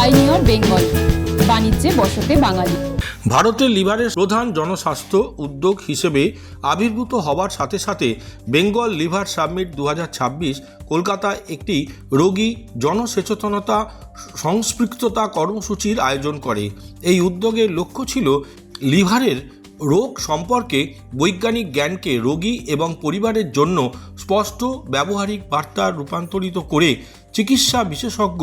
Pioneer Bengal, বাণিজ্যে বসতে বাঙালি। ভারতের লিভারের প্রধান জনস্বাস্থ্য উদ্যোগ হিসেবে আবির্ভূত হওয়ার সাথে সাথে বেঙ্গল লিভার সামিট 2026 কলকাতায় একটি রোগী জনসচেতনতা সংস্পৃক্ততা কর্মসূচির আয়োজন করে। এই উদ্যোগের লক্ষ্য ছিল লিভারের রোগ সম্পর্কে বৈজ্ঞানিক জ্ঞানকে রোগী এবং পরিবারের জন্য স্পষ্ট ব্যবহারিক বার্তা রূপান্তরিত করে চিকিৎসা বিশেষজ্ঞ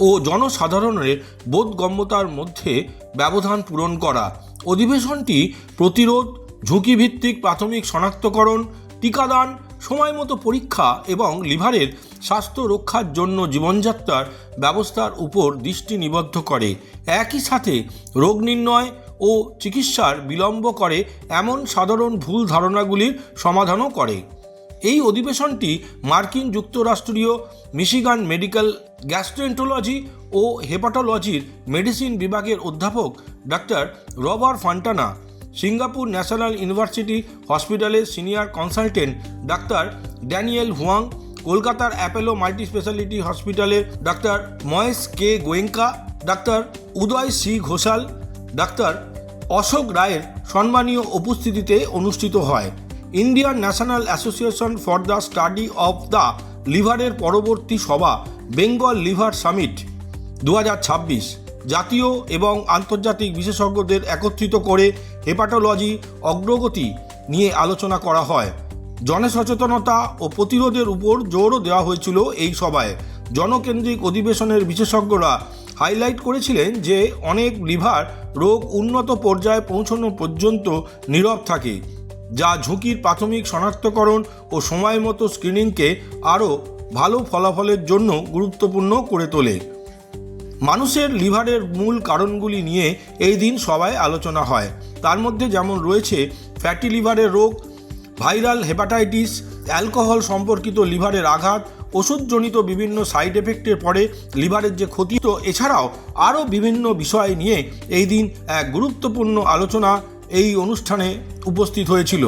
ও জনসাধারণের বোধগম্যতার মধ্যে ব্যবধান পূরণ করা। অধিবেশনটি প্রতিরোধ, ঝুঁকিভিত্তিক প্রাথমিক শনাক্তকরণ, টিকাদান, সময়মতো পরীক্ষা এবং লিভারের স্বাস্থ্য রক্ষার জন্য জীবনযাত্রার ব্যবস্থার উপর দৃষ্টি নিবদ্ধ করে। একই সাথে রোগ নির্ণয় ও চিকিৎসার বিলম্ব করে এমন সাধারণ ভুল ধারণাগুলির সমাধানও করে। এই অধিবেশনটি মার্কিন যুক্তরাষ্ট্রীয় মিশিগান মেডিকেল গ্যাস্ট্রোএন্টারোলজি ও হেপাটোলজির মেডিসিন বিভাগের অধ্যাপক ডাক্তার Robert Fontana, Singapore national university হসপিটালের সিনিয়র কনসালটেন্ট ডাক্তার ড্যানিয়েল হুয়াং, কলকাতার অ্যাপোলো মাল্টি স্পেশালিটি হসপিটালের ডাক্তার মহেশ কে গোয়েঙ্কা, ডাক্তার উদয় সি ঘোষাল, ডাক্তার অশোক রায়ের সম্মানীয় উপস্থিতিতে অনুষ্ঠিত হয়। Indian national association for the study of the লিভারের পরবর্তী সভা বেঙ্গল লিভার সামিট 2026 জাতীয় এবং আন্তর্জাতিক বিশেষজ্ঞদের একত্রিত করে হেপাটোলজি অগ্রগতি নিয়ে আলোচনা করা হয়। জনসচেতনতা ও প্রতিরোধের উপর জোরও দেওয়া হয়েছিল এই সভায়। জনকেন্দ্রিক অধিবেশনের বিশেষজ্ঞরা হাইলাইট করেছিলেন যে অনেক লিভার রোগ উন্নত পর্যায়ে পৌঁছানো পর্যন্ত নীরব থাকে, যা ঝুঁকির প্রাথমিক শনাক্তকরণ ও সময়মতো স্ক্রিনিংকে আরও ভালো ফলাফলের জন্য গুরুত্বপূর্ণ করে তোলে। মানুষের লিভারের মূল কারণগুলি নিয়ে এই দিন সভায় আলোচনা হয়। তার মধ্যে যেমন রয়েছে ফ্যাটি লিভারের রোগ, ভাইরাল হেপাটাইটিস, অ্যালকোহল সম্পর্কিত লিভারের আঘাত, ওষুধজনিত বিভিন্ন সাইড এফেক্টের পরে লিভারের যে ক্ষতি, তো এছাড়াও আরও বিভিন্ন বিষয় নিয়ে এই দিন এক গুরুত্বপূর্ণ আলোচনা এই অনুষ্ঠানে উপস্থিত হয়েছিল।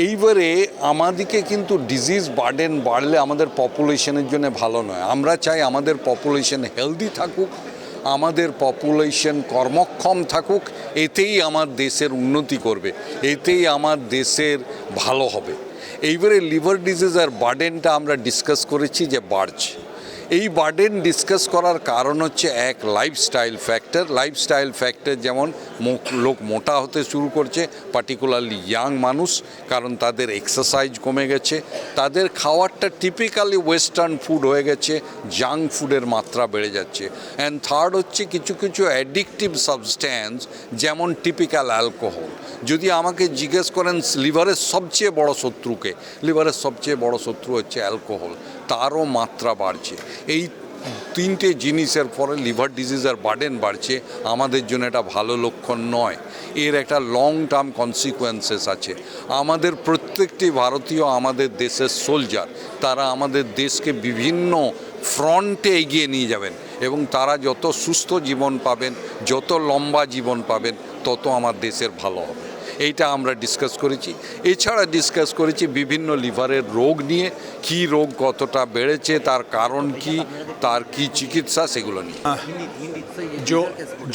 এইবারে আমাদেরকে কিন্তু ডিজিজ বার্ডেন বাড়লে আমাদের পপুলেশনের জন্য ভালো নয়। আমরা চাই আমাদের পপুলেশন হেলদি থাকুক, আমাদের পপুলেশন কর্মক্ষম থাকুক, এতেই আমার দেশের উন্নতি করবে, এতেই আমার দেশের ভালো হবে। এইবারে লিভার ডিজিজের বার্ডেনটা আমরা ডিসকাস করেছি যে বাড়ছে। এই বার্ডেন ডিসকাস করার কারণ হচ্ছে এক লাইফস্টাইল ফ্যাক্টর, যেমন লোক মোটা হতে শুরু করছে, পার্টিকুলারলি ইয়াং মানুষ, কারণ তাদের এক্সারসাইজ কমে গেছে, তাদের খাওয়ারটা টিপিক্যালি ওয়েস্টার্ন ফুড হয়ে গেছে, জাঙ্ক ফুডের মাত্রা বেড়ে যাচ্ছে। অ্যান্ড থার্ড হচ্ছে কিছু কিছু অ্যাডিকটিভ সাবস্ট্যান্স, যেমন টিপিক্যাল অ্যালকোহল। যদি আমাকে জিজ্ঞেস করেন লিভারের সবচেয়ে বড় শত্রুকে, লিভারের সবচেয়ে বড় শত্রু হচ্ছে অ্যালকোহল, তারও মাত্রা বাড়ছে। এই তিনটে জিনিসের পরে লিভার ডিজিজের বার্ডেন বাড়ছে, আমাদের জন্য এটা ভালো লক্ষণ নয়। এর একটা লং টার্ম কনসিকুয়েন্সেস আছে। আমাদের প্রত্যেকটি ভারতীয় আমাদের দেশের সোলজার, তারা আমাদের দেশকে বিভিন্ন ফ্রন্টে এগিয়ে নিয়ে যাবেন, এবং তারা যত সুস্থ জীবন পাবেন, যত লম্বা জীবন পাবেন, তত আমার দেশের ভালো হবে। এইটা আমরা ডিসকাস করেছি। এছাড়া ডিসকাস করেছি বিভিন্ন লিভারের রোগ নিয়ে, কি রোগ কতটা বেড়েছে, তার কারণ কি, তার কি চিকিৎসা, সেগুলো নিয়ে।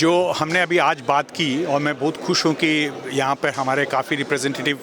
जो हमने अभी आज बात की, और मैं बहुत खुश हूँ कि यहाँ पर हमारे काफ़ी रिप्रेजेंटेटिव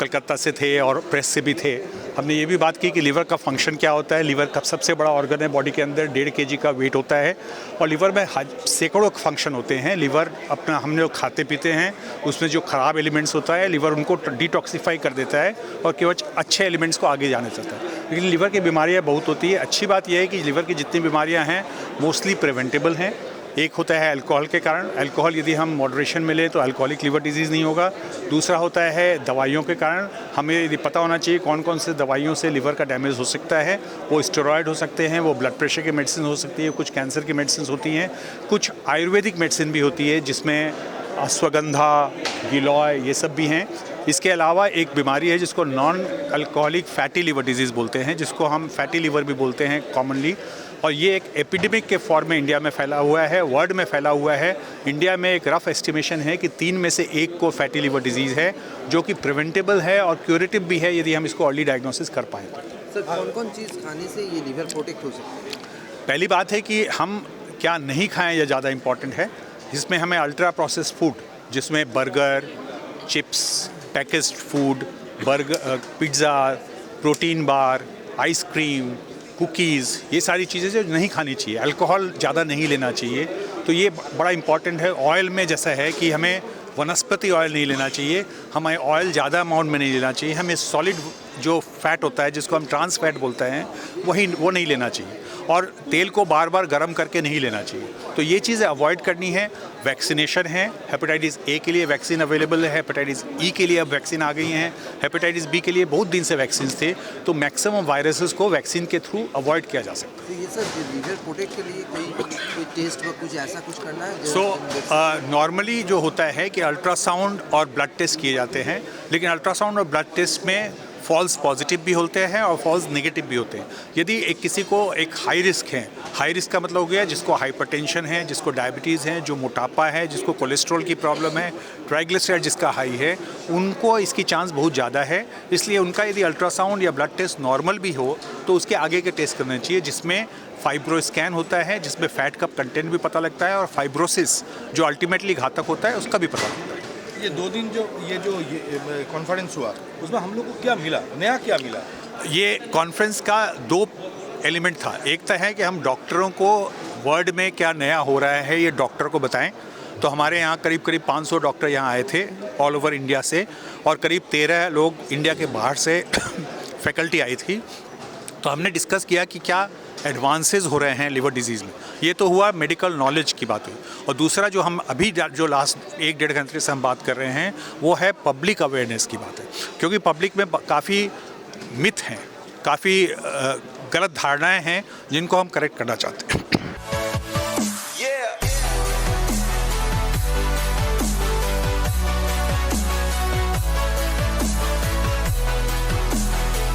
कलकत्ता से थे और प्रेस से भी थे। हमने ये भी बात की कि लीवर का फंक्शन क्या होता है। लीवर का सबसे बड़ा ऑर्गन है बॉडी के अंदर, 1.5 kg का वेट होता है, और लीवर में सैकड़ों फंक्शन होते हैं। लीवर अपना हम जो खाते पीते हैं उसमें जो ख़राब एलिमेंट्स होता है, लीवर उनको डिटॉक्सिफाई कर देता है और केवल अच्छे एलिमेंट्स को आगे जाने देता है। लेकिन लीवर की बीमारियाँ बहुत होती है। अच्छी बात यह है कि लीवर की जितनी बीमारियाँ हैं मोस्टली प्रिवेंटेबल हैं। एक होता है अल्कोहल के कारण, अल्कोहल यदि हम मॉडरेशन में लें तो अल्कोहलिक लिवर डिजीज़ नहीं होगा। दूसरा होता है दवाइयों के कारण, हमें यदि पता होना चाहिए कौन कौन से दवाइयों से लिवर का डैमेज हो सकता है। वो स्टेरॉयड हो सकते हैं, वो ब्लड प्रेशर की मेडिसिन हो सकती है, कुछ कैंसर की मेडिसिन होती हैं, कुछ आयुर्वेदिक मेडिसिन भी होती है जिसमें अश्वगंधा, गिलॉय, ये सब भी हैं। इसके अलावा एक बीमारी है जिसको non alcoholic fatty liver disease बोलते हैं, जिसको हम फैटी लिवर भी बोलते हैं कॉमनली, और ये एक एपिडेमिक के फॉर्म में इंडिया में फैला हुआ है, वर्ल्ड में फैला हुआ है। इंडिया में एक रफ एस्टिमेशन है कि 3 में से 1 को फैटी लिवर डिजीज़ है, जो कि प्रिवेंटेबल है और क्यूरेटिव भी है यदि हम इसको अर्ली डायग्नोसिस कर पाएँ तो। सर, कौन कौन चीज़ खाने से ये लीवर प्रोटेक्ट हो सकती है? पहली बात है कि हम क्या नहीं खाएं ये ज़्यादा इम्पॉर्टेंट है। इसमें हमें अल्ट्रा प्रोसेस्ड फूड, जिसमें burger, chips, packaged food, pizza, protein bar, ice cream, cookies, ये सारी चीज़ें जो नहीं खानी चाहिए। अल्कोहल ज़्यादा नहीं लेना चाहिए। तो ये बड़ा इम्पॉर्टेंट है। ऑयल में जैसा है कि हमें वनस्पति ऑयल नहीं लेना चाहिए, हमें ऑयल ज़्यादा अमाउंट में नहीं लेना चाहिए, हमें सॉलिड जो फैट होता है जिसको हम ट्रांस फैट बोलते हैं वो नहीं लेना चाहिए, और तेल को बार बार गर्म करके नहीं लेना चाहिए। तो ये चीज़ें अवॉइड करनी है। वैक्सीनेशन है, हेपेटाइटिस ए के लिए वैक्सीन अवेलेबल है, हेपेटाइटिस ई के लिए अब वैक्सीन आ गई हैं, हेपेटाइटिस बी के लिए बहुत दिन से वैक्सीन थे। तो मैक्सिमम वायरसेस को वैक्सीन के थ्रू अवॉइड किया जा सकता है। तो ये सर लीवर प्रोटेक्ट के लिए कोई टेस्ट व कुछ ऐसा कुछ करना है? नॉर्मली जो होता है कि अल्ट्रासाउंड और ब्लड टेस्ट किए जाते हैं, लेकिन अल्ट्रासाउंड और ब्लड टेस्ट में फॉल्स पॉजिटिव भी होते हैं और फॉल्स नेगेटिव भी होते हैं। यदि किसी को एक हाई रिस्क है, हाई रिस्क का मतलब हो गया जिसको हाइपरटेंशन है, जिसको डायबिटीज़ है, जो मोटापा है, जिसको कोलेस्ट्रॉल की प्रॉब्लम है, ट्राइग्लिसराइड जिसका हाई है, उनको इसकी चांस बहुत ज़्यादा है। इसलिए उनका यदि अल्ट्रासाउंड या ब्लड टेस्ट नॉर्मल भी हो तो उसके आगे के टेस्ट करने चाहिए, जिसमें फाइब्रो स्कैन होता है, जिसमें फैट का कंटेंट भी पता लगता है, और फाइब्रोसिस जो अल्टीमेटली घातक होता है उसका भी पता लगता है। ये 2 दिन जो कॉन्फ्रेंस हुआ उसमें हम लोग को क्या मिला, नया क्या मिला? ये कॉन्फ्रेंस का 2 एलिमेंट था। एक तो है कि हम डॉक्टरों को वर्ल्ड में क्या नया हो रहा है ये डॉक्टर को बताएं। तो हमारे यहाँ करीब 500 डॉक्टर यहाँ आए थे ऑल ओवर इंडिया से, और करीब 13 लोग इंडिया के बाहर से फैकल्टी आई थी। तो हमने डिस्कस किया कि क्या एडवांसेस हो रहे हैं लिवर डिजीज़ में। ये तो हुआ मेडिकल नॉलेज की बात हुई। और दूसरा जो हम अभी जो लास्ट 1-1.5 घंटे से हम बात कर रहे हैं वो है पब्लिक अवेयरनेस की बात है, क्योंकि पब्लिक में काफ़ी मिथ हैं, काफ़ी गलत धारणाएं हैं जिनको हम करेक्ट करना चाहते हैं।